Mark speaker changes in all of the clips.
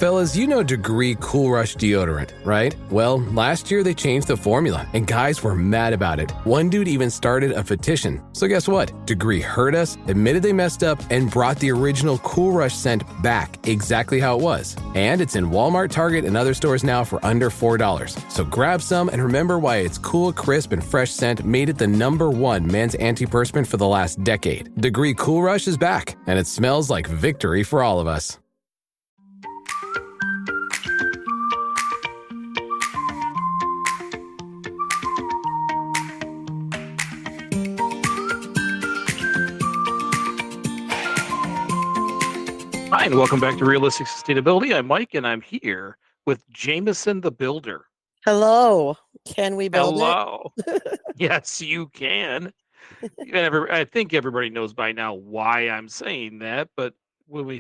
Speaker 1: Fellas, you know Degree Cool Rush deodorant, right? Well, last year they changed the formula, and guys were mad about it. One dude even started a petition. So guess what? Degree heard us, admitted they messed up, and brought the original Cool Rush scent back exactly how it was. And it's in Walmart, Target, and other stores now for under $4. So grab some and remember why its cool, crisp, and fresh scent made it the #1 men's antiperspirant for the last decade. Degree Cool Rush is back, and it smells like victory for all of us.
Speaker 2: Hi, and welcome back to Realistic Sustainability. I'm Mike, and I'm here with Jamison the Builder.
Speaker 3: Hello. Can we build
Speaker 2: Hello.
Speaker 3: it?
Speaker 2: Yes, you can. I think everybody knows by now why I'm saying that, but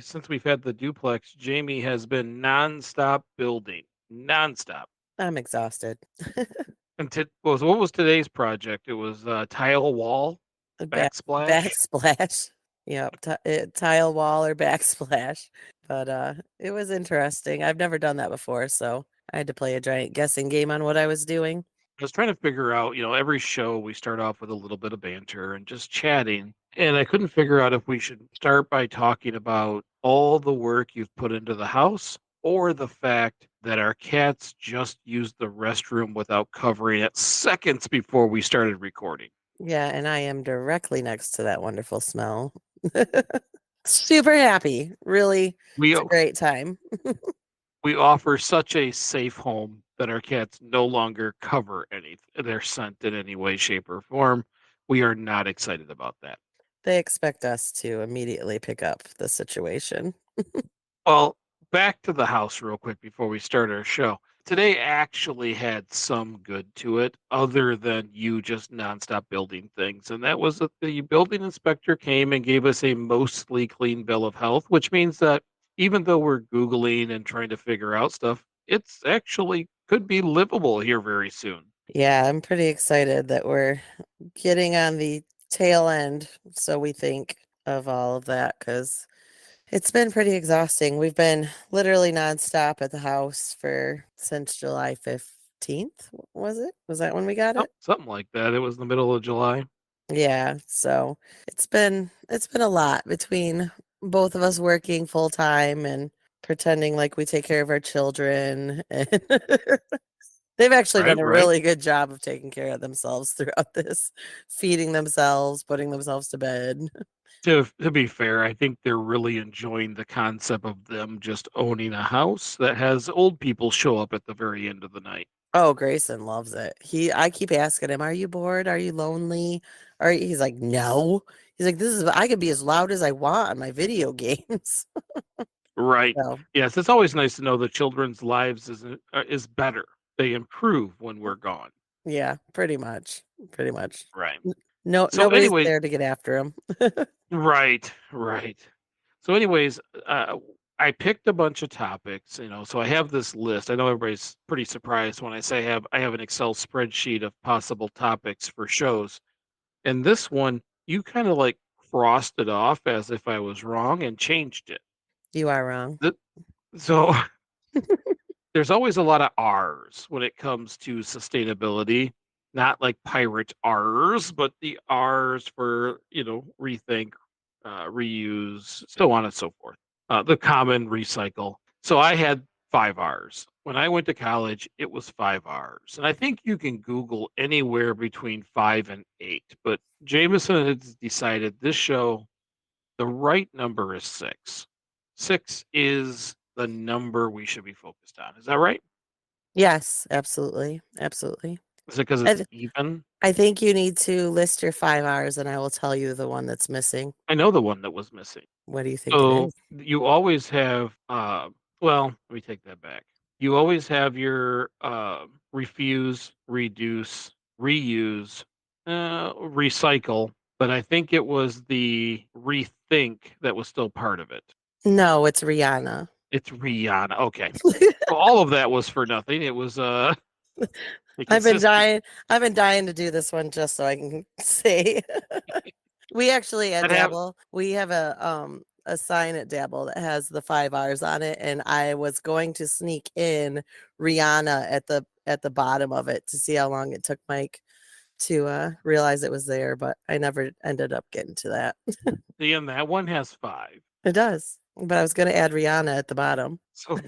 Speaker 2: since we've had the duplex, Jamie has been nonstop building. Nonstop.
Speaker 3: I'm exhausted.
Speaker 2: And what was today's project? It was tile wall, backsplash.
Speaker 3: Backsplash. Yep. Tile wall or backsplash. But it was interesting. I've never done that before, so I had to play a giant guessing game on what I was doing.
Speaker 2: I was trying to figure out, every show we start off with a little bit of banter and just chatting. And I couldn't figure out if we should start by talking about all the work you've put into the house or the fact that our cats just used the restroom without covering it seconds before we started recording.
Speaker 3: Yeah, and I am directly next to that wonderful smell. Super happy. Really, it's a great time.
Speaker 2: We offer such a safe home that our cats no longer cover their scent in any way, shape, or form. We are not excited about that.
Speaker 3: They expect us to immediately pick up the situation.
Speaker 2: Well, back to the house real quick before we start our show. Today actually had some good to it other than you just nonstop building things. And that was that the building inspector came and gave us a mostly clean bill of health, which means that even though we're Googling and trying to figure out stuff, it's actually could be livable here very soon.
Speaker 3: Yeah, I'm pretty excited that we're getting on the tail end, so we think, of all of that, because it's been pretty exhausting. We've been literally nonstop at the house since July 15th, was it? Was that when we got it?
Speaker 2: Something like that. It was the middle of July.
Speaker 3: Yeah, so it's been a lot between both of us working full time and pretending like we take care of our children. And they've actually done a really good job of taking care of themselves throughout this, feeding themselves, putting themselves to bed.
Speaker 2: To be fair, I think they're really enjoying the concept of them just owning a house that has old people show up at the very end of the night.
Speaker 3: Oh, Grayson loves it. I keep asking him, "Are you bored? Are you lonely?" He's like, "No." He's like, I could be as loud as I want on my video games."
Speaker 2: Right.
Speaker 3: So,
Speaker 2: Yes, it's always nice to know the children's lives is better. They improve when we're gone.
Speaker 3: yeah, pretty much.
Speaker 2: Right.
Speaker 3: Nobody's there to get after him.
Speaker 2: Right. So anyways, I picked a bunch of topics, so I have this list. I know everybody's pretty surprised when I say I have an Excel spreadsheet of possible topics for shows. And this one, you kind of like crossed it off as if I was wrong and changed it.
Speaker 3: You are wrong.
Speaker 2: So there's always a lot of R's when it comes to sustainability, not like pirate R's, but the R's for, rethink, reuse, so on and so forth. The common recycle. So I had 5 R's. When I went to college, it was 5 R's. And I think you can Google anywhere between 5 and 8. But Jameson has decided this show, the right number is 6. 6 is the number we should be focused on. Is that right?
Speaker 3: Yes, absolutely.
Speaker 2: Is it because it's even?
Speaker 3: I think you need to list your 5 R's and I will tell you the one that's missing.
Speaker 2: I know the one that was missing.
Speaker 3: What do you think it is?
Speaker 2: You always have, well, let me take that back. You always have your refuse, reduce, reuse, recycle, but I think it was the rethink that was still part of it.
Speaker 3: No, it's Rihanna.
Speaker 2: It's Rihanna. Okay. So all of that was for nothing. It was
Speaker 3: I've been dying to do this one just so I can say we actually at Dabble, we have a a sign at Dabble that has the 5R's on it, and I was going to sneak in Rihanna at the bottom of it to see how long it took Mike to realize it was there, but I never ended up getting to that.
Speaker 2: And that one has 5.
Speaker 3: It does, but I was going to add Rihanna at the bottom.
Speaker 2: So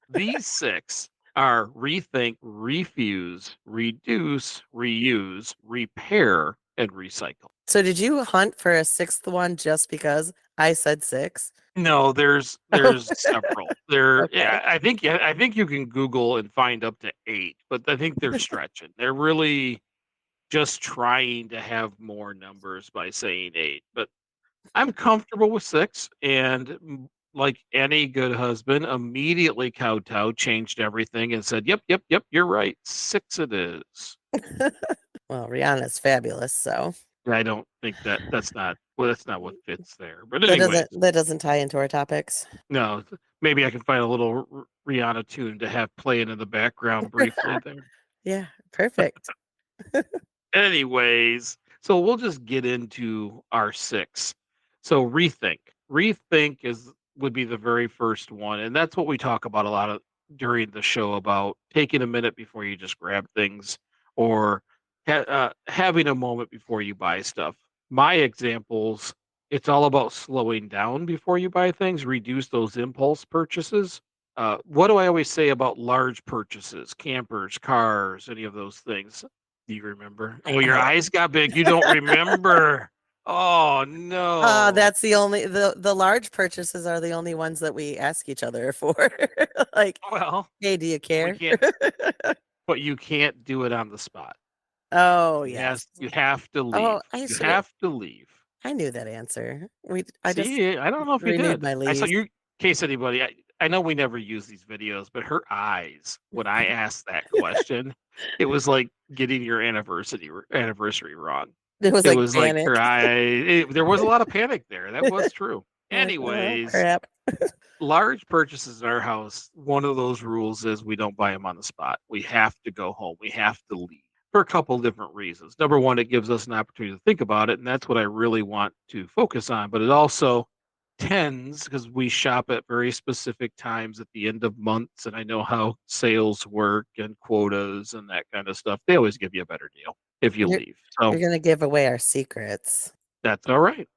Speaker 2: these 6 are rethink, refuse, reduce, reuse, repair, and recycle.
Speaker 3: So did you hunt for a sixth one just because I said 6?
Speaker 2: No, there's several.
Speaker 3: Okay.
Speaker 2: I think you can Google and find up to 8, but I think they're stretching. They're really just trying to have more numbers by saying 8, but I'm comfortable with 6, and like any good husband, immediately kowtowed, changed everything, and said, "Yep, you're right. 6 it is."
Speaker 3: Well, Rihanna's fabulous, so
Speaker 2: I don't think that's not what fits there. But anyways,
Speaker 3: that doesn't tie into our topics.
Speaker 2: no, maybe I can find a little Rihanna tune to have playing in the background briefly there.
Speaker 3: Yeah, perfect.
Speaker 2: Anyways, so we'll just get into our 6. So rethink. Rethink would be the very first one, and that's what we talk about a lot of during the show, about taking a minute before you just grab things, or having a moment before you buy stuff. My examples, it's all about slowing down before you buy things, reduce those impulse purchases. What do I always say about large purchases, campers, cars, any of those things? Do you remember? Oh, your eyes got big. You don't remember. Oh no.
Speaker 3: That's the large purchases are the only ones that we ask each other for. Like,
Speaker 2: Well,
Speaker 3: hey, do you care?
Speaker 2: but you can't do it on the spot.
Speaker 3: Oh, yes.
Speaker 2: You have to leave.
Speaker 3: Oh,
Speaker 2: You have to leave.
Speaker 3: I knew that answer. I just
Speaker 2: I don't know if you
Speaker 3: renewed
Speaker 2: did.
Speaker 3: my
Speaker 2: I saw
Speaker 3: lease.
Speaker 2: you. In case anybody, I know we never use these videos, but her eyes when I asked that question, it was like getting your anniversary wrong.
Speaker 3: It was
Speaker 2: It
Speaker 3: like
Speaker 2: was like
Speaker 3: panic.
Speaker 2: there was a lot of panic there. That was true.
Speaker 3: I'm like, oh,
Speaker 2: Anyways,
Speaker 3: crap.
Speaker 2: large purchases in our house, one of those rules is we don't buy them on the spot. We have to go home. We have to leave for a couple different reasons. Number one, it gives us an opportunity to think about it, and that's what I really want to focus on. But it also tends, because we shop at very specific times at the end of months, and I know how sales work and quotas and that kind of stuff. They always give you a better deal if you leave. So
Speaker 3: You're gonna give away our secrets.
Speaker 2: that's all right.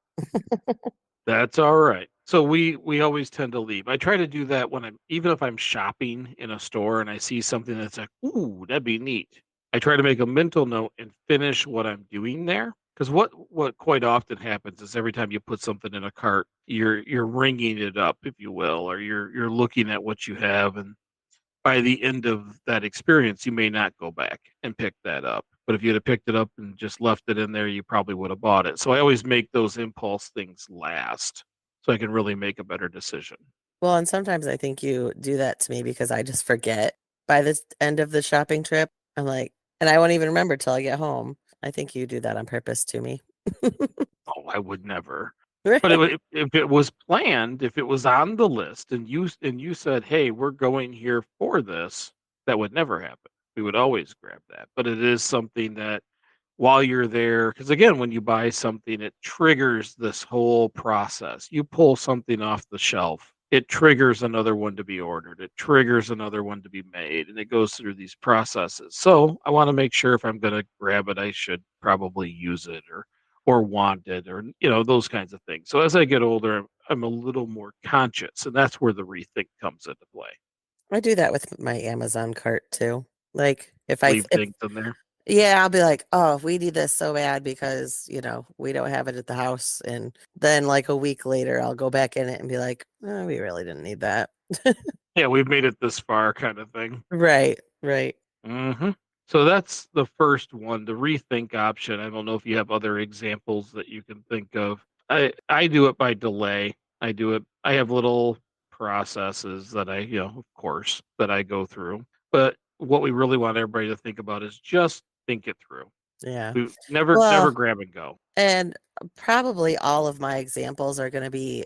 Speaker 2: That's all right. So we always tend to leave. I try to do that when even if I'm shopping in a store and I see something that's like, ooh, that'd be neat. I try to make a mental note and finish what I'm doing there. Because what quite often happens is every time you put something in a cart, you're ringing it up, if you will, or you're looking at what you have, and by the end of that experience, you may not go back and pick that up. But if you'd have picked it up and just left it in there, you probably would have bought it. So I always make those impulse things last so I can really make a better decision.
Speaker 3: Well, and sometimes I think you do that to me because I just forget by the end of the shopping trip. I'm like, and I won't even remember till I get home. I think you do that on purpose to me.
Speaker 2: Oh, I would never. But if it was planned, if it was on the list, and you said, "Hey, we're going here for this," that would never happen. We would always grab that. But it is something that while you're there, because again, when you buy something, it triggers this whole process. You pull something off the shelf, it triggers another one to be ordered. It triggers another one to be made, and it goes through these processes. So I want to make sure if I'm going to grab it, I should probably use it or want it, or those kinds of things. So as I get older, I'm a little more conscious, and that's where the rethink comes into play.
Speaker 3: I do that with my Amazon cart too. Like if
Speaker 2: Leave things in there.
Speaker 3: yeah, I'll be like, oh, we need this so bad because, we don't have it at the house. And then like a week later, I'll go back in it and be like, oh, we really didn't need that.
Speaker 2: Yeah, we've made it this far, kind of thing.
Speaker 3: Right.
Speaker 2: Mm-hmm. So that's the first one, the rethink option. I don't know if you have other examples that you can think of. I do it by delay. I have little processes that of course, that I go through. But what we really want everybody to think about is just think it through.
Speaker 3: Yeah.
Speaker 2: Never grab and go.
Speaker 3: And probably all of my examples are going to be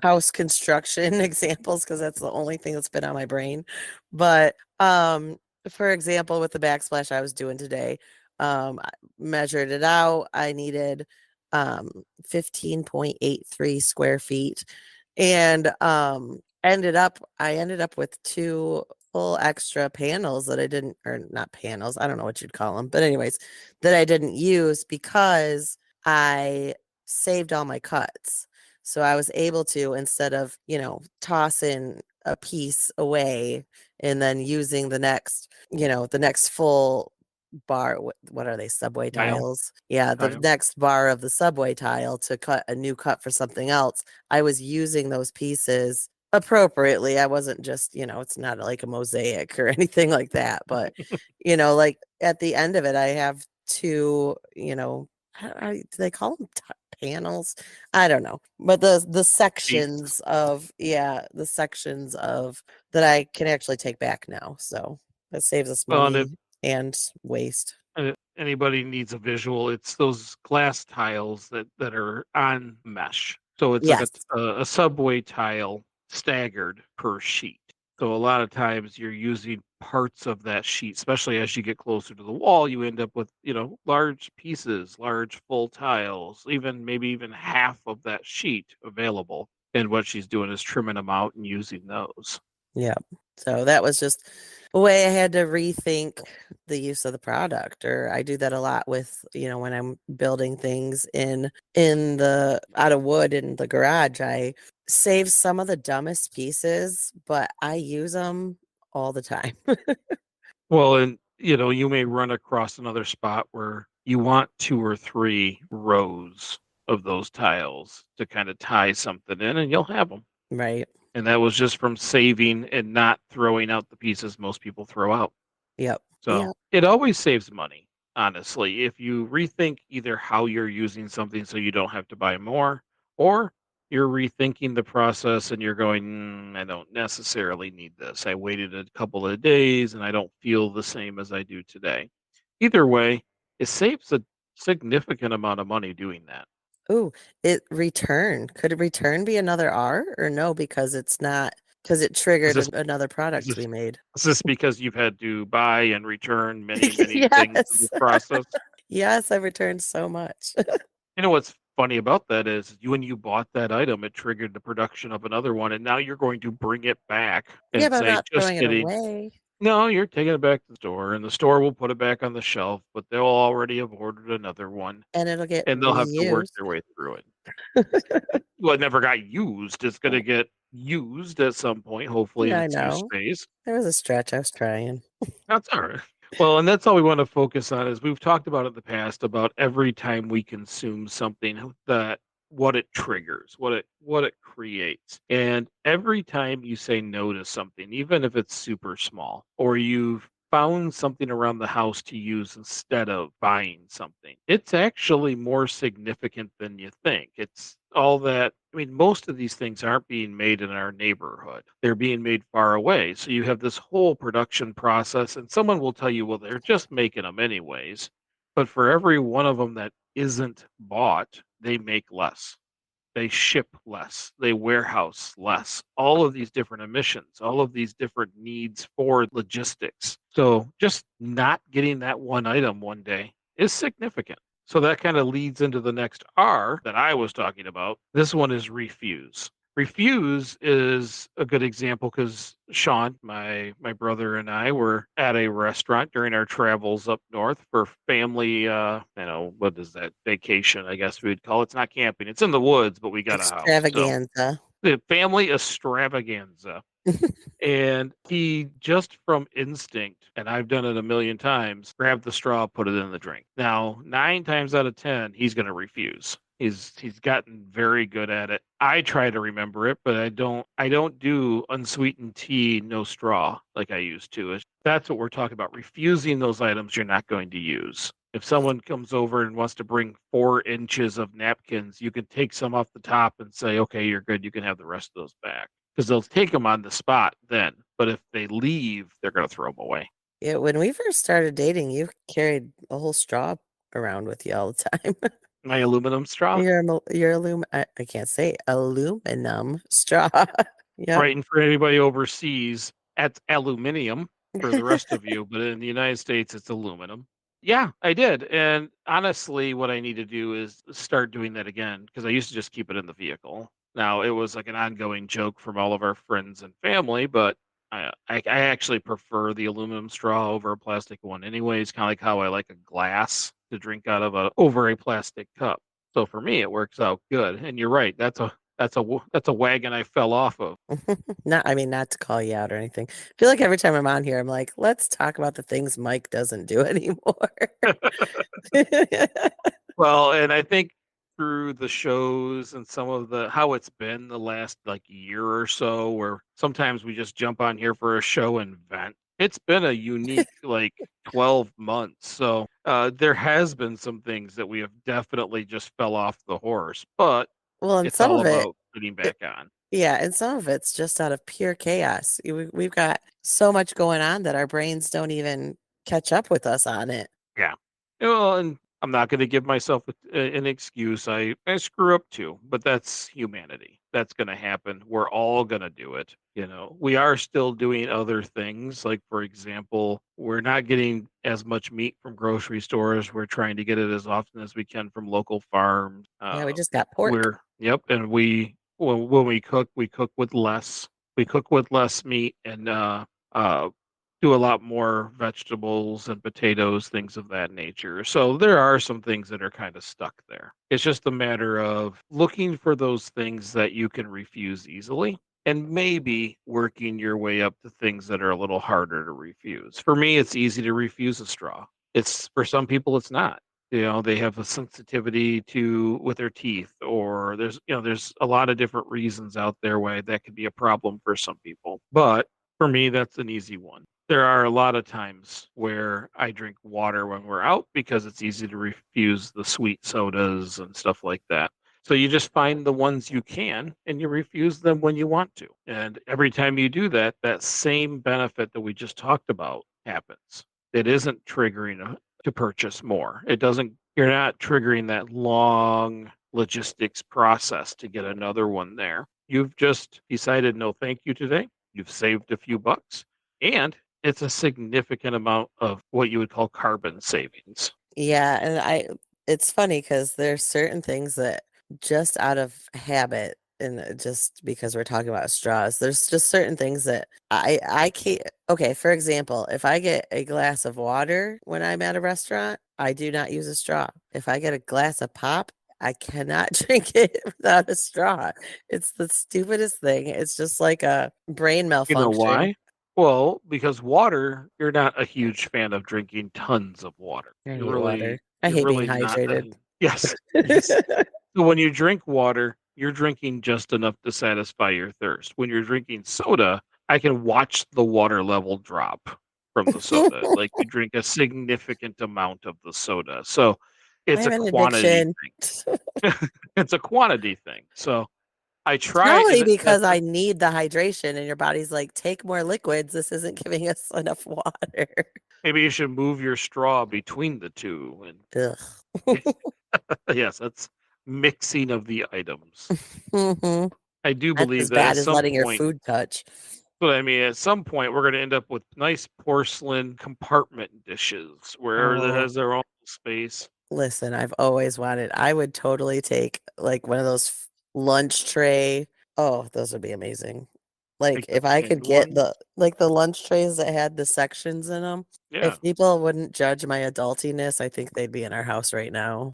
Speaker 3: house construction examples because that's the only thing that's been on my brain. But for example, with the backsplash I was doing today, I measured it out. I needed 15.83 square feet, and I ended up with 2 full extra panels that I didn't, or not panels, I don't know what you'd call them, but anyways, that I didn't use because I saved all my cuts. So I was able to, instead of, tossing a piece away and then using the next, the next full bar, what are they, subway
Speaker 2: Tile.
Speaker 3: tiles? Yeah, the
Speaker 2: Tile.
Speaker 3: next bar of the subway tile to cut a new cut for something else. I was using those pieces appropriately. I wasn't just, it's not like a mosaic or anything like that, but like at the end of it, I have 2, do they call them panels? I don't know, but the sections of, the sections of that I can actually take back now, so that saves us
Speaker 2: Well, and
Speaker 3: money and waste.
Speaker 2: if anybody needs a visual, it's those glass tiles that are on mesh. So it's like
Speaker 3: Yes.
Speaker 2: a subway tile staggered per sheet. So a lot of times you're using parts of that sheet, especially as you get closer to the wall, you end up with, large pieces, large full tiles, maybe even half of that sheet available. And what she's doing is trimming them out and using those.
Speaker 3: Yeah. So that was just a way I had to rethink the use of the product. Or I do that a lot with, when I'm building things in the out of wood in the garage. I save some of the dumbest pieces, but I use them all the time.
Speaker 2: Well, and you may run across another spot where you want 2 or 3 rows of those tiles to kind of tie something in, and you'll have them.
Speaker 3: Right.
Speaker 2: And that was just from saving and not throwing out the pieces most people throw out.
Speaker 3: Yep.
Speaker 2: So
Speaker 3: Yep.
Speaker 2: it always saves money, honestly, if you rethink either how you're using something so you don't have to buy more, or you're rethinking the process and you're going, I don't necessarily need this. I waited a couple of days and I don't feel the same as I do today. Either way, it saves a significant amount of money doing that.
Speaker 3: Ooh, could it return be another R or no? Because it's not, because it
Speaker 2: Is
Speaker 3: triggered
Speaker 2: this,
Speaker 3: another
Speaker 2: is
Speaker 3: product to
Speaker 2: this,
Speaker 3: be made.
Speaker 2: is this because you've had to buy and return many, many things in
Speaker 3: Yes.
Speaker 2: this process?
Speaker 3: Yes, I've returned so much.
Speaker 2: You know what's funny about that is when you bought that item, it triggered the production of another one, and now you're going to bring it back
Speaker 3: Yeah,
Speaker 2: and
Speaker 3: but I'm
Speaker 2: say,
Speaker 3: not
Speaker 2: just
Speaker 3: throwing it
Speaker 2: kidding.
Speaker 3: away,
Speaker 2: No, you're taking it back to the store, and the store will put it back on the shelf, but they'll already have ordered another one,
Speaker 3: and it'll get
Speaker 2: and they'll have to work
Speaker 3: reused.
Speaker 2: their way through it. Well, it never got used. It's going to get used at some point, hopefully in
Speaker 3: Yeah, I
Speaker 2: its use
Speaker 3: know.
Speaker 2: phase.
Speaker 3: There was a stretch I was trying.
Speaker 2: That's all right. Well, and that's all we want to focus on is we've talked about in the past about every time we consume something that what it triggers, what it creates. And every time you say no to something, even if it's super small, or you've found something around the house to use instead of buying something, it's actually more significant than you think. It's all that. I mean, most of these things aren't being made in our neighborhood. They're being made far away. So you have this whole production process, and someone will tell you, well, they're just making them anyways. But for every one of them that isn't bought, they make less. They ship less, they warehouse less, all of these different emissions, all of these different needs for logistics. So just not getting that one item one day is significant. So that kind of leads into the next R that I was talking about. This one is refuse. Refuse is a good example because Sean, my brother, and I were at a restaurant during our travels up north for family. What is that, vacation? I guess we'd call it. It's not camping. It's in the woods, but we got a house. So
Speaker 3: Extravaganza.
Speaker 2: the family extravaganza. And he just from instinct, and I've done it a million times, grabbed the straw, put it in the drink. Now, 9 times out of 10, he's going to refuse. He's gotten very good at it. I try to remember it, but I don't do unsweetened tea, no straw like I used to. That's what we're talking about. Refusing those items you're not going to use. If someone comes over and wants to bring 4 inches of napkins, you can take some off the top and say, okay, you're good. You can have the rest of those back because they'll take them on the spot then. But if they leave, they're going to throw them away.
Speaker 3: Yeah, when we first started dating, you carried a whole straw around with you all the time.
Speaker 2: My aluminum straw.
Speaker 3: I can't say aluminum straw. Yep.
Speaker 2: Right. And for anybody overseas, that's aluminium for the rest of you. But in the United States, it's aluminum. Yeah, I did. And honestly, what I need to do is start doing that again because I used to just keep it in the vehicle. Now, it was like an ongoing joke from all of our friends and family, but I actually prefer the aluminum straw over a plastic one anyways, kind of like how I like a glass to drink out of over a plastic cup. So for me, it works out good. And you're right, that's a wagon I fell off of.
Speaker 3: Not to call you out or anything. I feel like every time I'm on here, I'm like, let's talk about the things Mike doesn't do anymore.
Speaker 2: Well, and I think through the shows and some of how it's been the last like year or so, where sometimes we just jump on here for a show and vent. It's been a unique like 12 months. So there has been some things that we have definitely just fell off the horse, but
Speaker 3: Well, and
Speaker 2: it's
Speaker 3: some
Speaker 2: all
Speaker 3: of it,
Speaker 2: about getting back on.
Speaker 3: yeah, and some of it's just out of pure chaos. We've got so much going on that our brains don't even catch up with us on it.
Speaker 2: Yeah. Well, and I'm not going to give myself an excuse. I screw up too, but that's humanity. That's going to happen. We're all going to do it. We are still doing other things. Like, for example, we're not getting as much meat from grocery stores. We're trying to get it as often as we can from local farms.
Speaker 3: Yeah, we just got pork.
Speaker 2: Yep. And when we cook with less. We cook with less meat and, uh, do a lot more vegetables and potatoes, things of that nature. So there are some things that are kind of stuck there. It's just a matter of looking for those things that you can refuse easily and maybe working your way up to things that are a little harder to refuse. For me, it's easy to refuse a straw. It's for some people it's not. They have a sensitivity to with their teeth, or there's a lot of different reasons out there why that could be a problem for some people. But for me, that's an easy one. There are a lot of times where I drink water when we're out because it's easy to refuse the sweet sodas and stuff like that. So you just find the ones you can and you refuse them when you want to. And every time you do that, that same benefit that we just talked about happens. It isn't triggering to purchase more. You're not triggering that long logistics process to get another one there. You've just decided no thank you today. You've saved a few bucks and it's a significant amount of what you would call carbon savings.
Speaker 3: Yeah, and it's funny because there's certain things that just out of habit and just because we're talking about straws, there's just certain things that I can't. Okay, for example, if I get a glass of water when I'm at a restaurant, I do not use a straw. If I get a glass of pop, I cannot drink it without a straw. It's the stupidest thing. It's just like a brain
Speaker 2: You know
Speaker 3: malfunction.
Speaker 2: why? Well, because water, you're not a huge fan of drinking tons of water.
Speaker 3: I hate water. I
Speaker 2: You're
Speaker 3: hate being
Speaker 2: really not.
Speaker 3: hydrated.
Speaker 2: Yes, yes. So when you drink water, you're drinking just enough to satisfy your thirst. When you're drinking soda, I can watch the water level drop from the soda. Like you drink a significant amount of the soda. So
Speaker 3: I
Speaker 2: it's
Speaker 3: have
Speaker 2: a
Speaker 3: an
Speaker 2: quantity
Speaker 3: addiction.
Speaker 2: thing. It's a quantity thing. So I
Speaker 3: It's
Speaker 2: try,
Speaker 3: probably
Speaker 2: and
Speaker 3: because
Speaker 2: that's
Speaker 3: I need the hydration and your body's like, take more liquids. This isn't giving us enough water.
Speaker 2: maybe you should move your straw between the two.
Speaker 3: Ugh.
Speaker 2: And yes, that's mixing of the items.
Speaker 3: hmm
Speaker 2: I do
Speaker 3: That's
Speaker 2: believe
Speaker 3: as
Speaker 2: that at
Speaker 3: bad as
Speaker 2: some
Speaker 3: letting your
Speaker 2: point,
Speaker 3: food touch.
Speaker 2: but I mean, at some point, we're going to end up with nice porcelain compartment dishes where it
Speaker 3: Oh,
Speaker 2: has their own space.
Speaker 3: listen, I would totally take like one of those lunch tray. Oh, those would be amazing. Like
Speaker 2: Like the
Speaker 3: if I
Speaker 2: pinned
Speaker 3: could get
Speaker 2: one.
Speaker 3: the lunch trays that had the sections in them.
Speaker 2: Yeah.
Speaker 3: If people wouldn't judge my adultiness, I think they'd be in our house right now.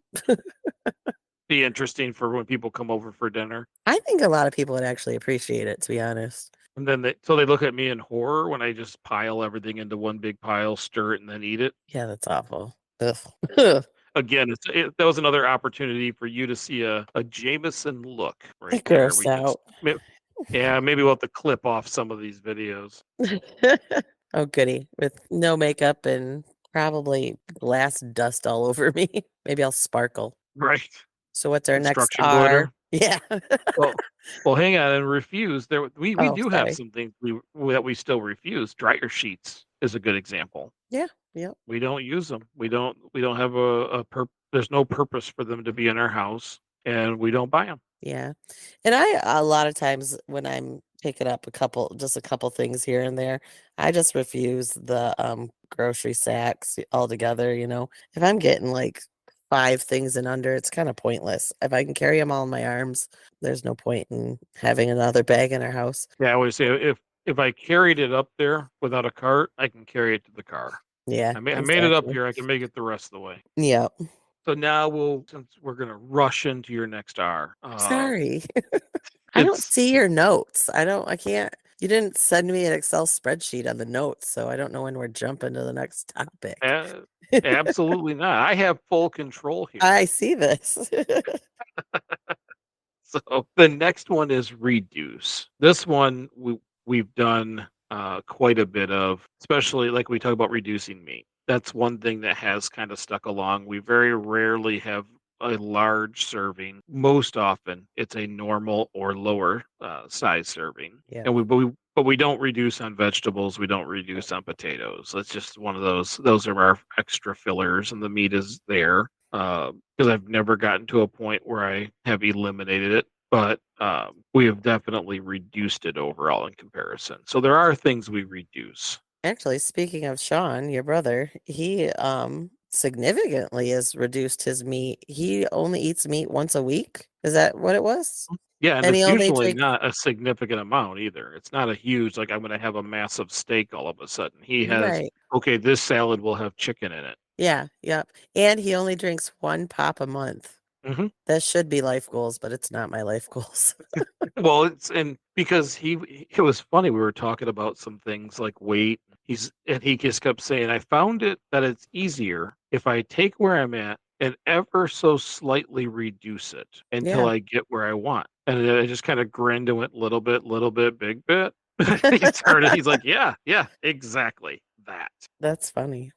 Speaker 2: Be interesting for when people come over for dinner.
Speaker 3: I think a lot of people would actually appreciate it, to be honest.
Speaker 2: And then so they look at me in horror when I just pile everything into one big pile, stir it, and then eat it.
Speaker 3: Yeah, that's awful. Ugh.
Speaker 2: Again, that was another opportunity for you to see a Jameson look right there.
Speaker 3: Gross out.
Speaker 2: Yeah, maybe we'll have to clip off some of these videos.
Speaker 3: Oh, goody. With no makeup and probably glass dust all over me. Maybe I'll sparkle.
Speaker 2: Right.
Speaker 3: So what's our next
Speaker 2: Construction
Speaker 3: R?
Speaker 2: glitter.
Speaker 3: Yeah.
Speaker 2: Well, hang on and refuse. We
Speaker 3: Oh,
Speaker 2: do have
Speaker 3: sorry.
Speaker 2: some things that we still refuse. Dryer sheets is a good example.
Speaker 3: Yeah. Yep.
Speaker 2: We don't use them. We don't have there's no purpose for them to be in our house, and we don't buy them.
Speaker 3: Yeah. And I a lot of times when I'm pick it up just a couple things here and there. I just refuse the grocery sacks altogether, you know. If I'm getting like 5 things and under, it's kind of pointless. If I can carry them all in my arms, there's no point in having another bag in our house.
Speaker 2: Yeah, I always say if I carried it up there without a cart, I can carry it to the car.
Speaker 3: Yeah,
Speaker 2: I made it up
Speaker 3: exactly.
Speaker 2: here, I can make it the rest of the way.
Speaker 3: Yeah.
Speaker 2: So now since we're gonna rush into your next R,
Speaker 3: Sorry. I don't
Speaker 2: it's
Speaker 3: see your notes. I can't. You didn't send me an Excel spreadsheet on the notes, so I don't know when we're jumping to the next topic.
Speaker 2: absolutely not. I have full control here.
Speaker 3: I see this.
Speaker 2: So the next one is reduce. This one we've done quite a bit of, especially like we talk about reducing meat. That's one thing that has kind of stuck along. We very rarely have a large serving. Most often, it's a normal or lower size serving,
Speaker 3: Yeah.
Speaker 2: and we don't reduce on vegetables. We don't reduce on potatoes. That's just one of those. Those are our extra fillers, and the meat is there because I've never gotten to a point where I have eliminated it, but we have definitely reduced it overall in comparison. So there are things we reduce.
Speaker 3: Actually, speaking of Sean, your brother, he significantly has reduced his meat. He only eats meat once a week. Is that what it was?
Speaker 2: Yeah, and
Speaker 3: And he
Speaker 2: it's
Speaker 3: only
Speaker 2: usually
Speaker 3: drinks
Speaker 2: not a significant amount either. It's not a huge, like I'm going to have a massive steak all of a sudden. He has,
Speaker 3: right.
Speaker 2: okay, this salad will have chicken in it.
Speaker 3: Yeah, yep. And he only drinks 1 pop a month.
Speaker 2: Hmm.
Speaker 3: That should be life goals, but it's not my life goals.
Speaker 2: Well, and because it was funny. We were talking about some things like weight. He just kept saying, I found it that it's easier if I take where I'm at and ever so slightly reduce it until
Speaker 3: Yeah,
Speaker 2: I get where I want. And then I just kind of grinned and went little bit, big bit. He's like, yeah, exactly that.
Speaker 3: that's funny.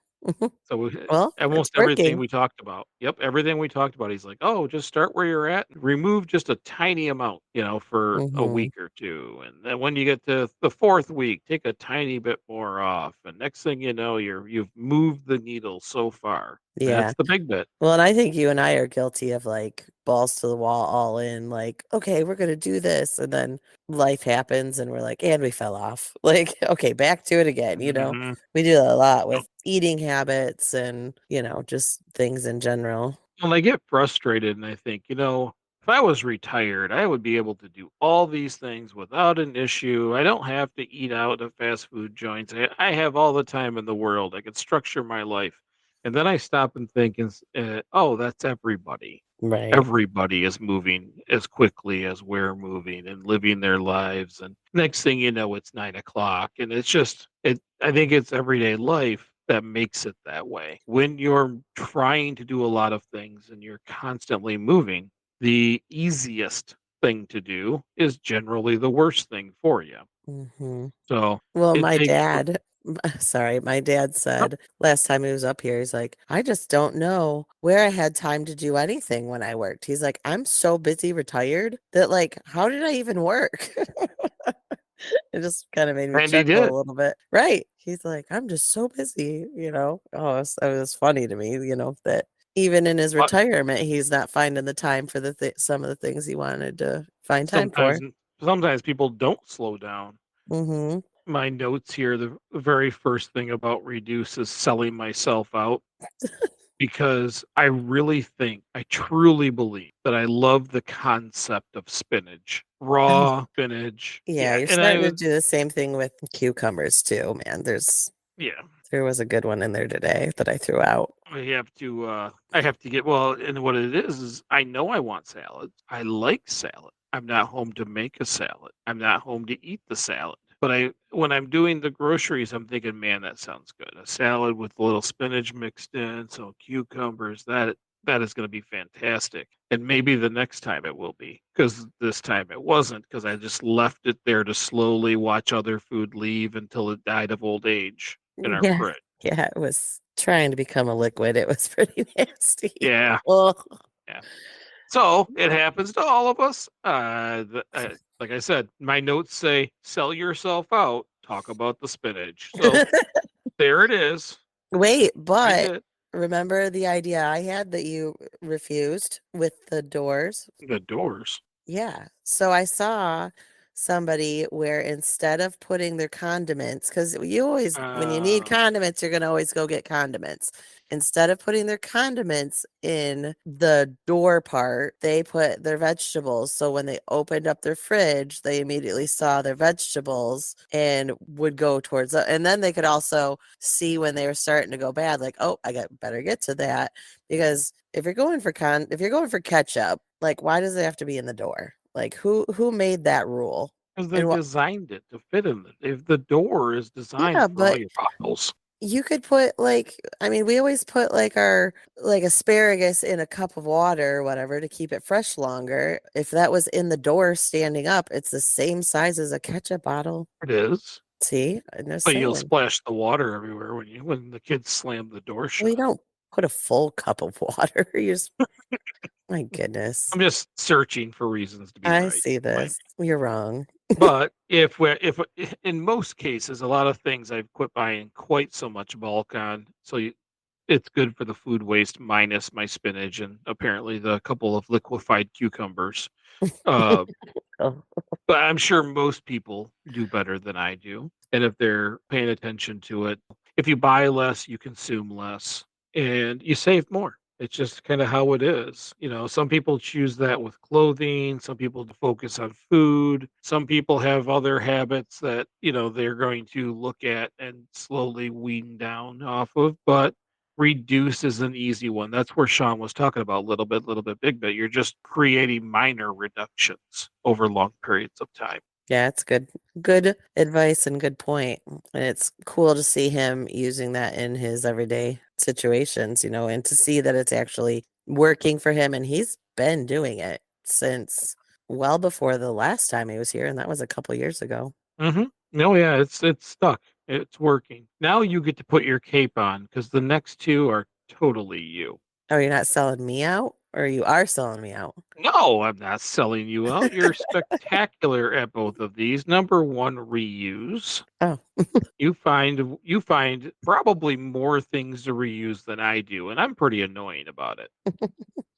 Speaker 2: So
Speaker 3: Well, it's
Speaker 2: almost everything
Speaker 3: working.
Speaker 2: we talked about. Yep, everything we talked about. He's like, "Oh, just start where you're at. Remove just a tiny amount, for a
Speaker 3: Hmm.
Speaker 2: week or two, and then when you get to the fourth week, take a tiny bit more off. And next thing you know, you've moved the needle so far. And
Speaker 3: Yeah.
Speaker 2: that's the big bit.
Speaker 3: Well, and I think you and I are guilty of like balls to the wall, all in, like, okay, we're gonna do this, and then life happens, and we're like, and we fell off. Like, okay, back to it again.
Speaker 2: Hmm.
Speaker 3: We do that a lot with eating habits and just things in general.
Speaker 2: When I get frustrated, and I think, if I was retired, I would be able to do all these things without an issue. I don't have to eat out at fast food joints. I have all the time in the world. I could structure my life. And then I stop and think, oh, that's everybody.
Speaker 3: Right.
Speaker 2: Everybody is moving as quickly as we're moving and living their lives. And next thing you know, it's 9 o'clock. And it's just, I think it's everyday life that makes it that way. When you're trying to do a lot of things and you're constantly moving, the easiest thing to do is generally the worst thing for you.
Speaker 3: Hmm.
Speaker 2: So
Speaker 3: Well,
Speaker 2: it
Speaker 3: my
Speaker 2: takes.
Speaker 3: dad, sorry, my dad said last time he was up here, he's like, I just don't know where I had time to do anything when I worked. He's like, I'm so busy retired that, like, how did I even work? It just kind of made me
Speaker 2: And he
Speaker 3: chuckle a
Speaker 2: did.
Speaker 3: little bit. Right. He's like, I'm just so busy. Oh, it was funny to me, that even in his
Speaker 2: But
Speaker 3: retirement, he's not finding the time for some of the things he wanted to find time
Speaker 2: sometimes
Speaker 3: for.
Speaker 2: sometimes people don't slow down.
Speaker 3: Mm-hmm.
Speaker 2: My notes here, the very first thing about reduce is selling myself out because I truly believe that I love the concept of spinach, raw spinach.
Speaker 3: Yeah,
Speaker 2: Yeah,
Speaker 3: you're
Speaker 2: and
Speaker 3: starting to do the same thing with cucumbers too, man.
Speaker 2: yeah,
Speaker 3: There was a good one in there today that I threw out.
Speaker 2: I have to get, well, and what it is I know I want salad. I like salad. I'm not home to make a salad. I'm not home to eat the salad. But when I'm doing the groceries, I'm thinking, man, that sounds good. A salad with a little spinach mixed in, so cucumbers, that is going to be fantastic. And maybe the next time it will be, because this time it wasn't, because I just left it there to slowly watch other food leave until it died of old age in our
Speaker 3: Yeah.
Speaker 2: fridge.
Speaker 3: Yeah, it was trying to become a liquid. It was pretty nasty.
Speaker 2: Yeah.
Speaker 3: Oh,
Speaker 2: Yeah. So it happens to all of us. Like I said, my notes say sell yourself out, talk about the spinach. So there it is.
Speaker 3: wait,
Speaker 2: I
Speaker 3: but
Speaker 2: did.
Speaker 3: remember the idea I had that you refused with the doors?
Speaker 2: The doors.
Speaker 3: Yeah. So I saw somebody where instead of putting their condiments, because you always, when you need
Speaker 2: Uh,
Speaker 3: condiments, you're going to always go get condiments. Instead of putting their condiments in the door part, they put their vegetables. So when they opened up their fridge, they immediately saw their vegetables and would go towards it. And then they could also see when they were starting to go bad, like, oh, I got better get to that. Because if you're going for if you're going for ketchup, like, why does it have to be in the door? Like, who made that rule?
Speaker 2: because they
Speaker 3: And what?
Speaker 2: designed it to fit in if the door is
Speaker 3: Yeah,
Speaker 2: designed for all
Speaker 3: but
Speaker 2: your bottles.
Speaker 3: you could put like, I mean, we always put like our like asparagus in a cup of water or whatever to keep it fresh longer. If that was in the door standing up, it's the same size as a ketchup bottle.
Speaker 2: It is.
Speaker 3: See, I'm just
Speaker 2: But you'll
Speaker 3: saying.
Speaker 2: splash the water everywhere when the kids slam the door
Speaker 3: Well, you
Speaker 2: shut.
Speaker 3: don't put a full cup of water. You just, my goodness.
Speaker 2: I'm just searching for reasons to be
Speaker 3: I
Speaker 2: right,
Speaker 3: see
Speaker 2: Mike.
Speaker 3: this. You're wrong.
Speaker 2: But if in most cases, a lot of things I've quit buying quite so much bulk on, so it's good for the food waste minus my spinach and apparently the couple of liquefied cucumbers. Uh,
Speaker 3: Oh,
Speaker 2: but I'm sure most people do better than I do, and if they're paying attention to it, if you buy less, you consume less, and you save more. It's just kind of how it is. Some people choose that with clothing, some people focus on food, some people have other habits that, they're going to look at and slowly wean down off of, but reduce is an easy one. That's where Sean was talking about little bit, big bit. You're just creating minor reductions over long periods of time.
Speaker 3: yeah, it's good advice and good point. And it's cool to see him using that in his everyday situations, and to see that it's actually working for him. And he's been doing it since well before the last time he was here, and that was a couple years ago.
Speaker 2: Mm-hmm. No, yeah, it's stuck. It's working. Now you get to put your cape on because the next two are totally you.
Speaker 3: Oh, you're not selling me out, or you are selling me out?
Speaker 2: No, I'm not selling you out. You're spectacular at both of these. Number one, reuse.
Speaker 3: Oh,
Speaker 2: You find probably more things to reuse than I do, and I'm pretty annoying about it.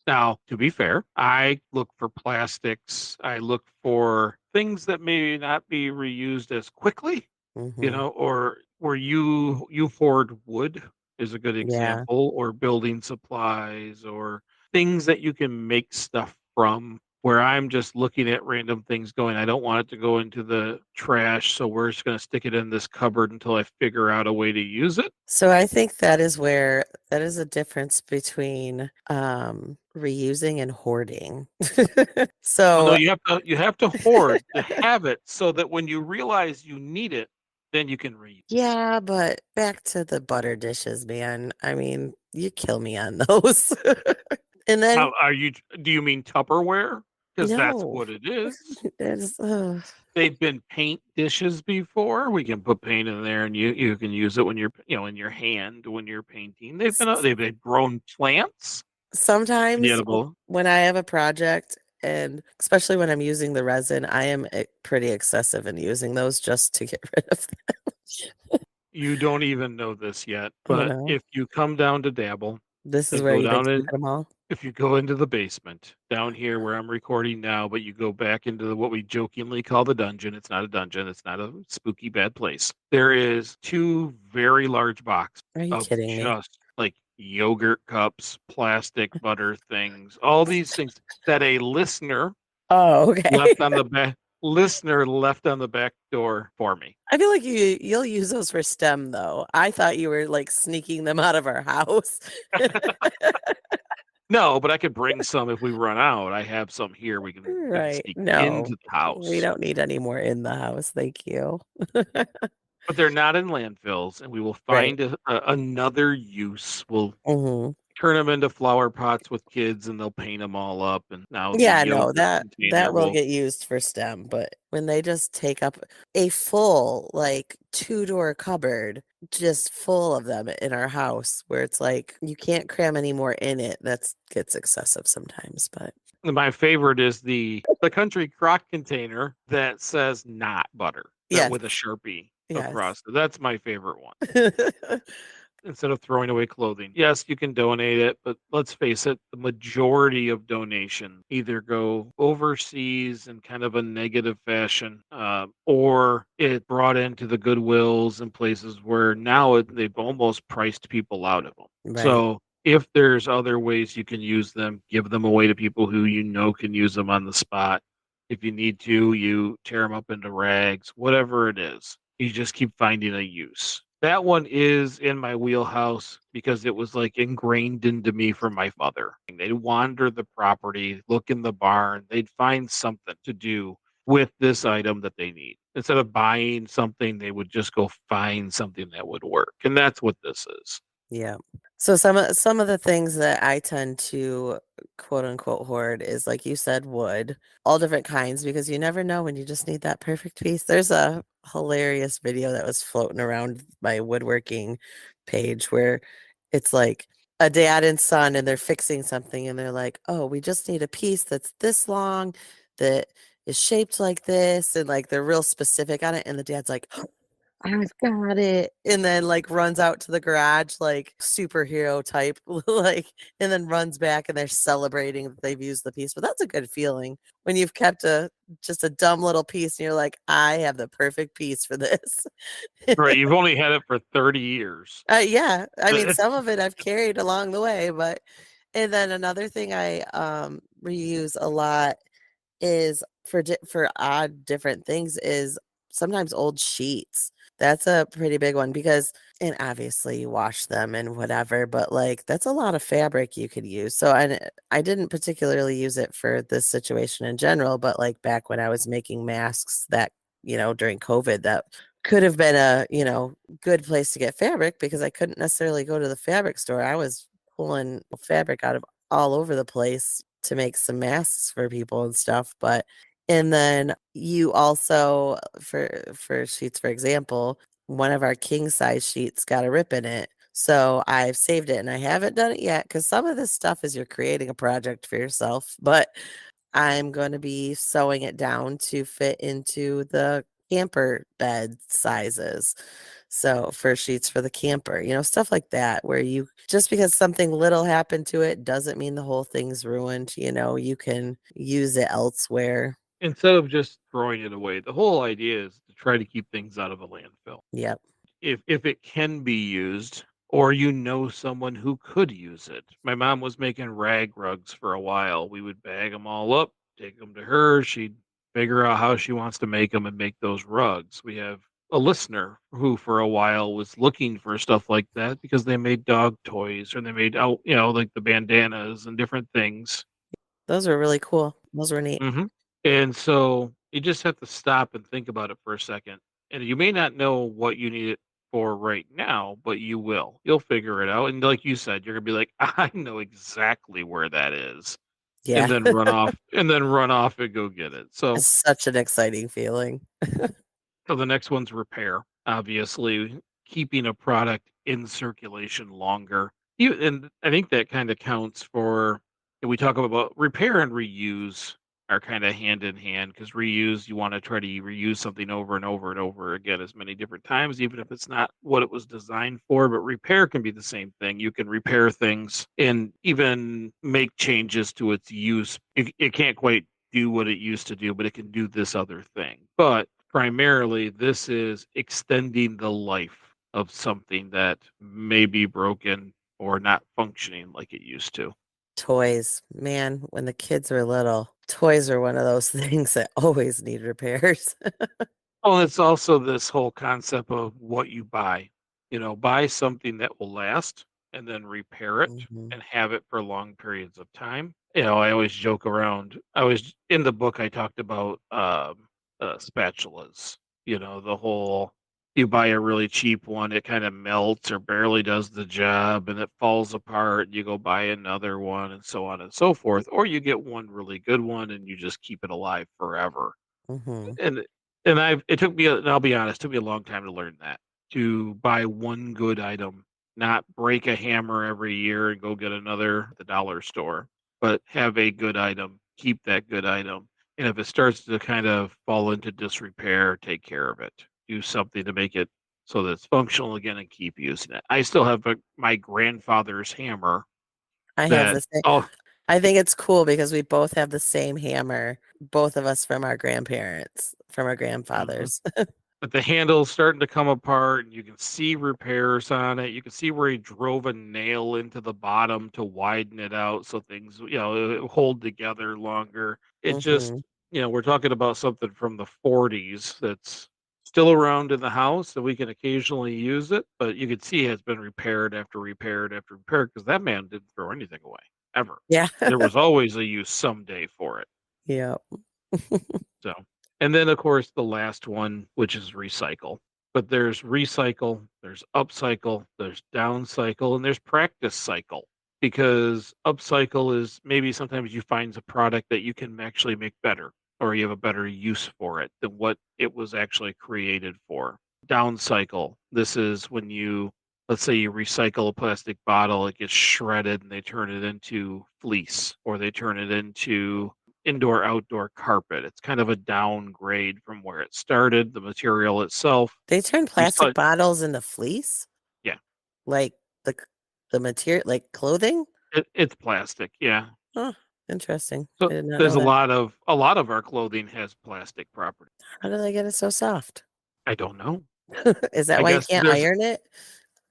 Speaker 2: Now, to be fair, I look for plastics. I look for things that may not be reused as quickly,
Speaker 3: mm-hmm.
Speaker 2: or where you hoard wood is a good
Speaker 3: Yeah.
Speaker 2: example, or building supplies, or things that you can make stuff from. Where I'm just looking at random things going, I don't want it to go into the trash, so we're just going to stick it in this cupboard until I figure out a way to use it.
Speaker 3: So I think that is a difference between reusing and hoarding.
Speaker 2: Well, no,
Speaker 3: So
Speaker 2: you have to hoard to have it so that when you realize you need it, then you can reuse.
Speaker 3: yeah, but back to the butter dishes, man. I mean, you kill me on those. And then
Speaker 2: Do you mean Tupperware? Because that's
Speaker 3: no,
Speaker 2: what it is.
Speaker 3: it's
Speaker 2: They've been paint dishes before. We can put paint in there, and you can use it when you're in your hand when you're painting. They've grown plants.
Speaker 3: sometimes
Speaker 2: Edible.
Speaker 3: when I have a project, and especially when I'm using the resin, I am pretty excessive in using those just to get rid of them.
Speaker 2: You don't even know this yet,
Speaker 3: Oh
Speaker 2: but
Speaker 3: no,
Speaker 2: if you come down to Dabble
Speaker 3: this is
Speaker 2: and
Speaker 3: where
Speaker 2: go
Speaker 3: you
Speaker 2: down
Speaker 3: get
Speaker 2: in
Speaker 3: them all.
Speaker 2: if you go into the basement down here where I'm recording now, but you go back into what we jokingly call the dungeon. It's not a dungeon. It's not a spooky bad place. There is two very large boxes
Speaker 3: Are you
Speaker 2: of
Speaker 3: kidding me?
Speaker 2: just like yogurt cups, plastic butter things, all these things that a
Speaker 3: Oh, okay.
Speaker 2: left on the back listener left on the back door for me.
Speaker 3: I feel like you'll use those for STEM though. I thought you were like sneaking them out of our house.
Speaker 2: No, but I could bring some if we run out. I have some here we can
Speaker 3: Right.
Speaker 2: sneak into
Speaker 3: No,
Speaker 2: the
Speaker 3: we
Speaker 2: house.
Speaker 3: don't need any more in the house. Thank you.
Speaker 2: But they're not in landfills, and we will
Speaker 3: Right.
Speaker 2: find another use. We'll
Speaker 3: Hmm.
Speaker 2: turn them into flower pots with kids, and they'll paint them all up. And now the
Speaker 3: Yeah, no,
Speaker 2: yogurt
Speaker 3: that
Speaker 2: container
Speaker 3: will
Speaker 2: will.
Speaker 3: get used for STEM, but when they just take up a full like two-door cupboard just full of them in our house where it's like you can't cram any more in it, that gets excessive sometimes, but
Speaker 2: My favorite is the country crock container that says "not butter" that
Speaker 3: yes,
Speaker 2: with a Sharpie
Speaker 3: yes.
Speaker 2: across it. That's my favorite one. instead of throwing away clothing. Yes, you can donate it, but let's face it, the majority of donation either go overseas in kind of a negative fashion, or it brought into the Goodwills and places where now they've almost priced people out of them.
Speaker 3: Right.
Speaker 2: So if there's other ways you can use them, give them away to people who can use them on the spot. If you need to, you tear them up into rags, whatever it is. You just keep finding a use. That one is in my wheelhouse because it was like ingrained into me from my father. They'd wander the property, look in the barn, they'd find something to do with this item that they need. Instead of buying something, they would just go find something that would work. And that's what this is.
Speaker 3: Yeah. So some of the things that I tend to quote unquote hoard is, like you said, wood, all different kinds, because you never know when you just need that perfect piece. There's a hilarious video that was floating around my woodworking page where it's like a dad and son and they're fixing something and they're like, "Oh, we just need a piece that's this long that is shaped like this," and like they're real specific on it, and the dad's like, "I've got it," and then, like, runs out to the garage, like, superhero type, like, and then runs back and they're celebrating that they've used the piece, but that's a good feeling when you've kept just a dumb little piece and you're like, "I have the perfect piece for this."
Speaker 2: Right. You've only had it for 30 years.
Speaker 3: Yeah, I mean, some of it I've carried along the way, but and then another thing I, reuse a lot is for odd different things is sometimes old sheets. That's a pretty big one because and obviously you wash them and whatever, but like that's a lot of fabric you could use. So I didn't particularly use it for this situation in general, but like back when I was making masks that, during COVID, that could have been a, good place to get fabric because I couldn't necessarily go to the fabric store. I was pulling fabric out of all over the place to make some masks for people and stuff, but and then you also for sheets, for example, one of our king size sheets got a rip in it. So I've saved it and I haven't done it yet because some of this stuff is you're creating a project for yourself, but I'm going to be sewing it down to fit into the camper bed sizes. So for sheets for the camper, stuff like that, where you just because something little happened to it doesn't mean the whole thing's ruined. You can use it elsewhere.
Speaker 2: Instead of just throwing it away, the whole idea is to try to keep things out of a landfill.
Speaker 3: Yep.
Speaker 2: If it can be used, or someone who could use it. My mom was making rag rugs for a while. We would bag them all up, take them to her. She'd figure out how she wants to make them and make those rugs. We have a listener who for a while was looking for stuff like that because they made dog toys or they made out, like the bandanas and different things.
Speaker 3: Those were really cool. Those were neat.
Speaker 2: Hmm. And so you just have to stop and think about it for a second. And you may not know what you need it for right now, but you will. You'll figure it out. And like you said, you're gonna be like, I know exactly where that is. And
Speaker 3: Yeah.
Speaker 2: then run off and go get it. So
Speaker 3: It's such an exciting feeling.
Speaker 2: so the next one's repair. Obviously, keeping a product in circulation longer. And I think that kind of counts for, if we talk about repair and reuse are kind of hand in hand, because reuse, you want to try to reuse something over and over and over again as many different times, even if it's not what it was designed for. But repair can be the same thing. You can repair things and even make changes to its use. It can't quite do what it used to do, but it can do this other thing. But primarily, this is extending the life of something that may be broken or not functioning like it used to.
Speaker 3: Toys, man, when the kids were little, toys are one of those things that always need repairs.
Speaker 2: Well, it's also this whole concept of what you buy. Buy something that will last and then repair it
Speaker 3: Mhm.
Speaker 2: and have it for long periods of time. I always joke around. I was in the book, I talked about spatulas. The whole you buy a really cheap one, it kind of melts or barely does the job and it falls apart. You go buy another one and so on and so forth. Or you get one really good one and you just keep it alive forever.
Speaker 3: Mhm.
Speaker 2: And it took me, and I'll be honest, it took me a long time to learn that. To buy one good item, not break a hammer every year and go get another at the dollar store, but have a good item, keep that good item. And if it starts to kind of fall into disrepair, take care of it. Do something to make it so that it's functional again and keep using it. I still have my grandfather's hammer
Speaker 3: I have
Speaker 2: that,
Speaker 3: the same.
Speaker 2: oh,
Speaker 3: I think it's cool because we both have the same hammer, both of us from our grandparents, from our
Speaker 2: mhm.
Speaker 3: grandfathers.
Speaker 2: But the handle's starting to come apart and you can see repairs on it. You can see where he drove a nail into the bottom to widen it out so things, hold together longer. It just,
Speaker 3: Hmm.
Speaker 2: we're talking about something from the 40s that's still around in the house that we can occasionally use it, but you can see it's been repaired after repaired after repaired because that man didn't throw anything away ever.
Speaker 3: Yeah.
Speaker 2: There was always a use someday for it.
Speaker 3: Yeah.
Speaker 2: So, and then of course the last one, which is recycle. But there's recycle, there's upcycle, there's downcycle, and there's practice cycle. Because upcycle is maybe sometimes you find a product that you can actually make better, or you have a better use for it than what it was actually created for. Downcycle, this is when let's say you recycle a plastic bottle, it gets shredded and they turn it into fleece, or they turn it into indoor outdoor carpet. It's kind of a downgrade from where it started, the material itself.
Speaker 3: They turn plastic
Speaker 2: Recycle,
Speaker 3: bottles into fleece,
Speaker 2: yeah,
Speaker 3: like the the material, like clothing.
Speaker 2: it's plastic, yeah.
Speaker 3: Oh, interesting. I
Speaker 2: So
Speaker 3: did not
Speaker 2: there's
Speaker 3: know that.
Speaker 2: a lot of our clothing has plastic property.
Speaker 3: How do they get it so soft?
Speaker 2: I don't know.
Speaker 3: Is that
Speaker 2: I
Speaker 3: why you
Speaker 2: guess
Speaker 3: can't iron it?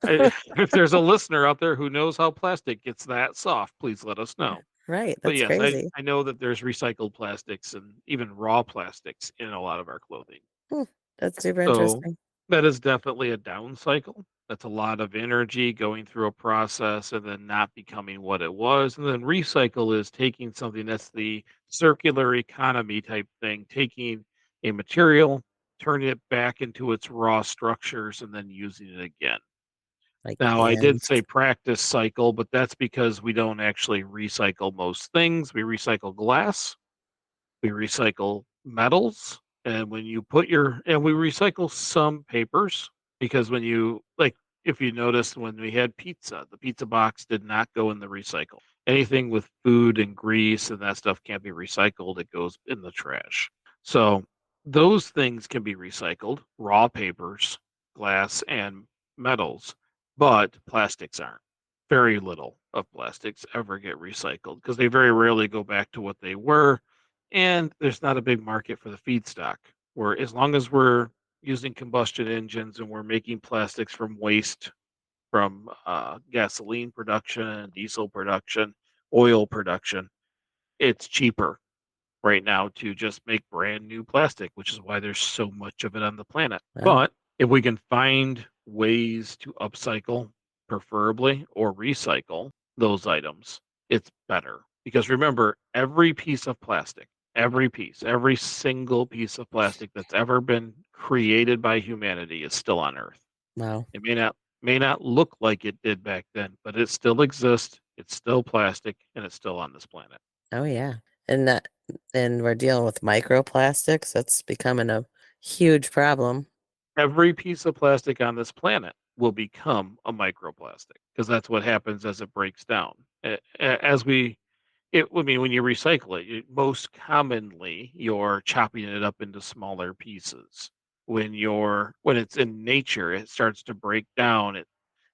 Speaker 2: if there's a listener out there who knows how plastic gets that soft, please let us know.
Speaker 3: Right.
Speaker 2: But
Speaker 3: That's
Speaker 2: yes,
Speaker 3: crazy.
Speaker 2: I know that there's recycled plastics and even raw plastics in a lot of our clothing.
Speaker 3: Hmm, that's super
Speaker 2: So
Speaker 3: interesting.
Speaker 2: that is definitely a down cycle. That's a lot of energy going through a process and then not becoming what it was. And then recycle is taking something that's the circular economy type thing, taking a material, turning it back into its raw structures, and then using it again.
Speaker 3: Like
Speaker 2: Now, I did
Speaker 3: cans.
Speaker 2: say practice cycle, but that's because we don't actually recycle most things. We recycle glass, we recycle metals, and we recycle some papers because if you noticed when we had pizza, the pizza box did not go in the recycle. Anything with food and grease and that stuff can't be recycled, it goes in the trash. So those things can be recycled, raw papers, glass, and metals, but plastics aren't. Very little of plastics ever get recycled because they very rarely go back to what they were, and there's not a big market for the feedstock. Where as long as we're using combustion engines and we're making plastics from waste from gasoline production, diesel production, oil production, it's cheaper right now to just make brand new plastic, which is why there's so much of it on the planet.
Speaker 3: Wow.
Speaker 2: But if we can find ways to upcycle, preferably, or recycle those items, it's better. Because remember, every single piece of plastic that's ever been created by humanity is still on Earth.
Speaker 3: Wow.
Speaker 2: It may not look like it did back then, but it still exists. It's still plastic, and it's still on this planet.
Speaker 3: Oh yeah. And that and we're dealing with microplastics. That's becoming a huge problem.
Speaker 2: Every piece of plastic on this planet will become a microplastic because that's what happens as it breaks down. As we, I mean, when you recycle it, most commonly you're chopping it up into smaller pieces. When it's in nature, it starts to break down. It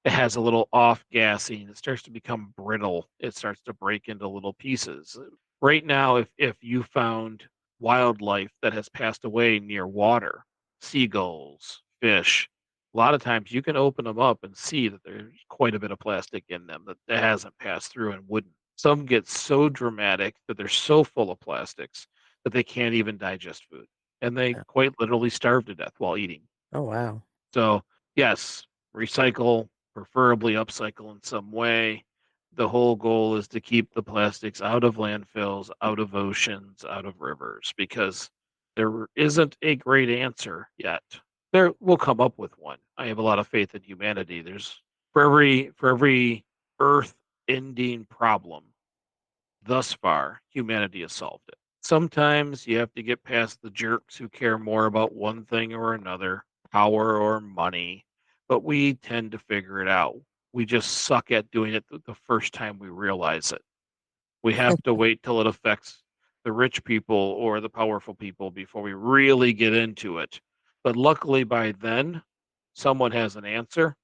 Speaker 2: has a little off gassing. It starts to become brittle. It starts to break into little pieces. Right now, if you found wildlife that has passed away near water, seagulls, fish, a lot of times you can open them up and see that there's quite a bit of plastic in them that hasn't passed through and wouldn't. Some get so dramatic that they're so full of plastics that they can't even digest food. And they
Speaker 3: Yeah.
Speaker 2: quite literally starve to death while eating.
Speaker 3: Oh wow.
Speaker 2: So, yes, recycle, preferably upcycle in some way. The whole goal is to keep the plastics out of landfills, out of oceans, out of rivers, because there isn't a great answer yet. There we'll come up with one. I have a lot of faith in humanity. There's for every earth ending problem thus far, humanity has solved it. Sometimes you have to get past the jerks who care more about one thing or another, power or money, but we tend to figure it out. We just suck at doing it the first time we realize it. We have to wait till it affects the rich people or the powerful people before we really get into it. But luckily by then, someone has an answer.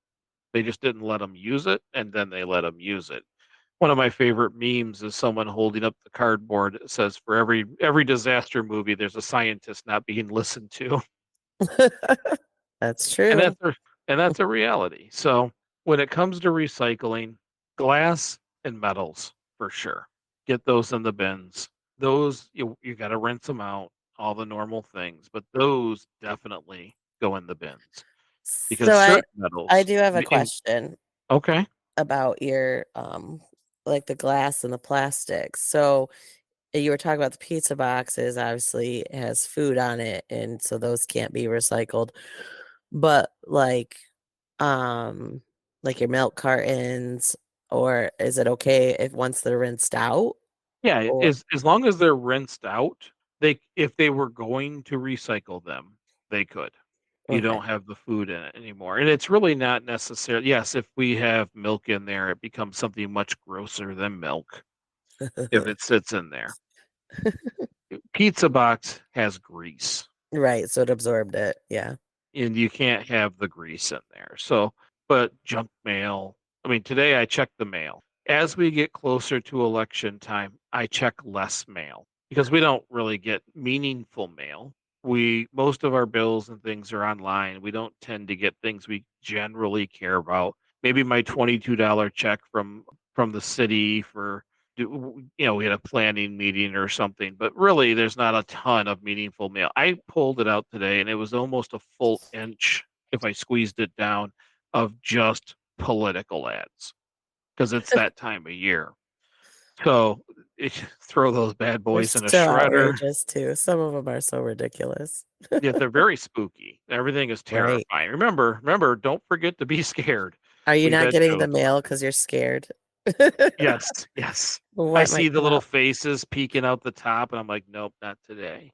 Speaker 2: They just didn't let them use it, and then they let them use it. One of my favorite memes is someone holding up the cardboard that says, "For every disaster movie, there's a scientist not being listened to,"
Speaker 3: That's
Speaker 2: and
Speaker 3: true.
Speaker 2: that's a reality. So when it comes to recycling, glass and metals for sure, get those in the bins. Those you got to rinse them out, all the normal things, but those definitely go in the bins because
Speaker 3: So
Speaker 2: certain
Speaker 3: I
Speaker 2: metals.
Speaker 3: do have a question
Speaker 2: Okay.
Speaker 3: about your like the glass and the plastic. So you were talking about the pizza boxes, obviously it has food on it, and so those can't be recycled. But like your milk cartons, or is it okay if once they're rinsed out?
Speaker 2: Yeah,
Speaker 3: Or
Speaker 2: as long as they're rinsed out, if they were going to recycle them, they could. You
Speaker 3: okay.
Speaker 2: don't have the food in it anymore. And it's really not necessary. Yes, if we have milk in there, it becomes something much grosser than milk if it sits in there. Pizza box has grease,
Speaker 3: Right, so it absorbed it. Yeah.
Speaker 2: and you can't have the grease in there. So, but junk mail, I mean, today I checked the mail. As we get closer to election time, I check less mail because we don't really get meaningful mail. Most of our bills and things are online. We don't tend to get things we generally care about. Maybe my $22 check from the city for we had a planning meeting or something, but really there's not a ton of meaningful mail. I pulled it out today and it was almost a full inch if I squeezed it down of just political ads because it's that time of year. So throw those bad
Speaker 3: They're
Speaker 2: boys in a
Speaker 3: so
Speaker 2: shredder.
Speaker 3: outrageous too. Some of them are so ridiculous.
Speaker 2: Yeah, they're very spooky. Everything is
Speaker 3: Right.
Speaker 2: terrifying. Remember, don't forget to be scared.
Speaker 3: Are you
Speaker 2: We've
Speaker 3: not
Speaker 2: had
Speaker 3: getting the
Speaker 2: shows
Speaker 3: mail
Speaker 2: about
Speaker 3: because you're scared?
Speaker 2: yes, yes. I
Speaker 3: What
Speaker 2: see
Speaker 3: might
Speaker 2: the
Speaker 3: come
Speaker 2: little
Speaker 3: up?
Speaker 2: faces peeking out the top, and I'm like, nope, not today.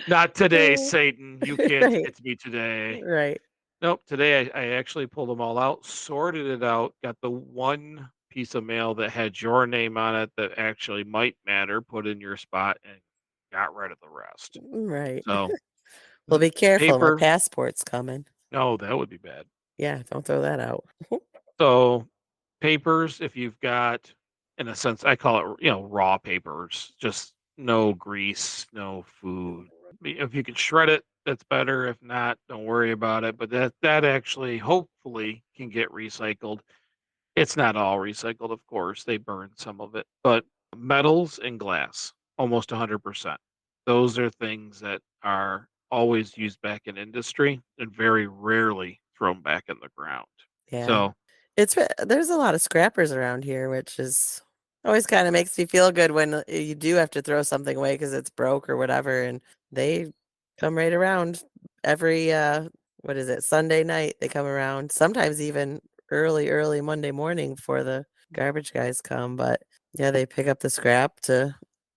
Speaker 2: Not today, Satan. You can't
Speaker 3: Right,
Speaker 2: get me today.
Speaker 3: right.
Speaker 2: Nope, today I actually pulled them all out, sorted it out, got the one piece of mail that had your name on it that actually might matter, put in your spot, and got rid of the rest.
Speaker 3: Right.
Speaker 2: So
Speaker 3: Well, be careful. My
Speaker 2: paper,
Speaker 3: passport's coming.
Speaker 2: no, that would be bad.
Speaker 3: Yeah, don't throw that out.
Speaker 2: So papers, if you've got, in a sense, I call it, raw papers, just no grease, no food. If you can shred it, that's better. If not, don't worry about it. But that actually, hopefully, can get recycled. It's not all recycled, of course. They burn some of it, but metals and glass, almost 100%. Those are things that are always used back in industry and very rarely thrown back in the ground.
Speaker 3: Yeah.
Speaker 2: So,
Speaker 3: There's a lot of scrappers around here, which is always kind of makes me feel good when you do have to throw something away because it's broke or whatever, and they come right around every what is it, Sunday night they come around, sometimes even early Monday morning before the garbage guys come. But yeah, they pick up the scrap to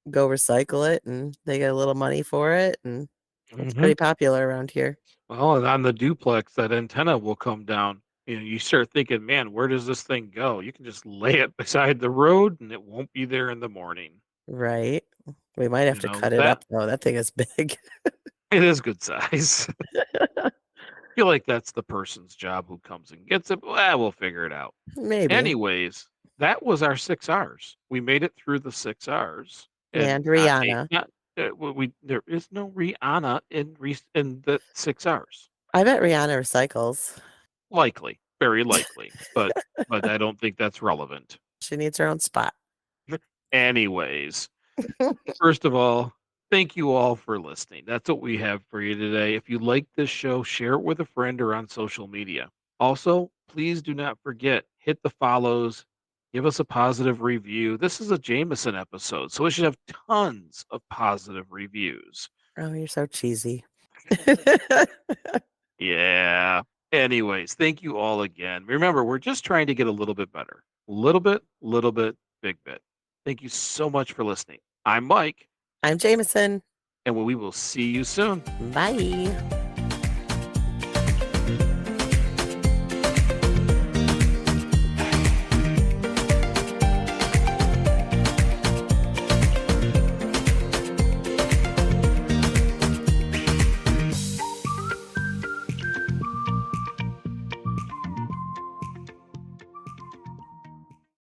Speaker 3: go recycle it, and they get a little money for it, and it's
Speaker 2: mhm.
Speaker 3: pretty popular around here.
Speaker 2: Well, and on the duplex, that antenna will come down. You start thinking, man, where does this thing go? You can just lay it beside the road and it won't be there in the morning.
Speaker 3: Right. We might have to cut it
Speaker 2: That
Speaker 3: up though. That thing is big.
Speaker 2: it is good size. Feel like that's the person's job who comes and gets it. Well, we'll figure it out.
Speaker 3: Maybe.
Speaker 2: Anyways, that was our 6 R's. We made it through the 6 R's, and
Speaker 3: And Rihanna.
Speaker 2: there is no Rihanna in the 6 R's.
Speaker 3: I bet Rihanna recycles.
Speaker 2: Likely, very likely, but I don't think that's relevant.
Speaker 3: She needs her own spot.
Speaker 2: Anyways, first of all, thank you all for listening. That's what we have for you today. If you like this show, share it with a friend or on social media. Also, please do not forget, hit the follows, give us a positive review. This is a Jameson episode, so it should have tons of positive reviews.
Speaker 3: Oh, you're so cheesy.
Speaker 2: Yeah. Anyways, thank you all again. Remember, we're just trying to get a little bit better. Little bit, big bit. Thank you so much for listening. I'm Mike,
Speaker 3: I'm Jameson.
Speaker 2: and we will see you soon.
Speaker 3: Bye.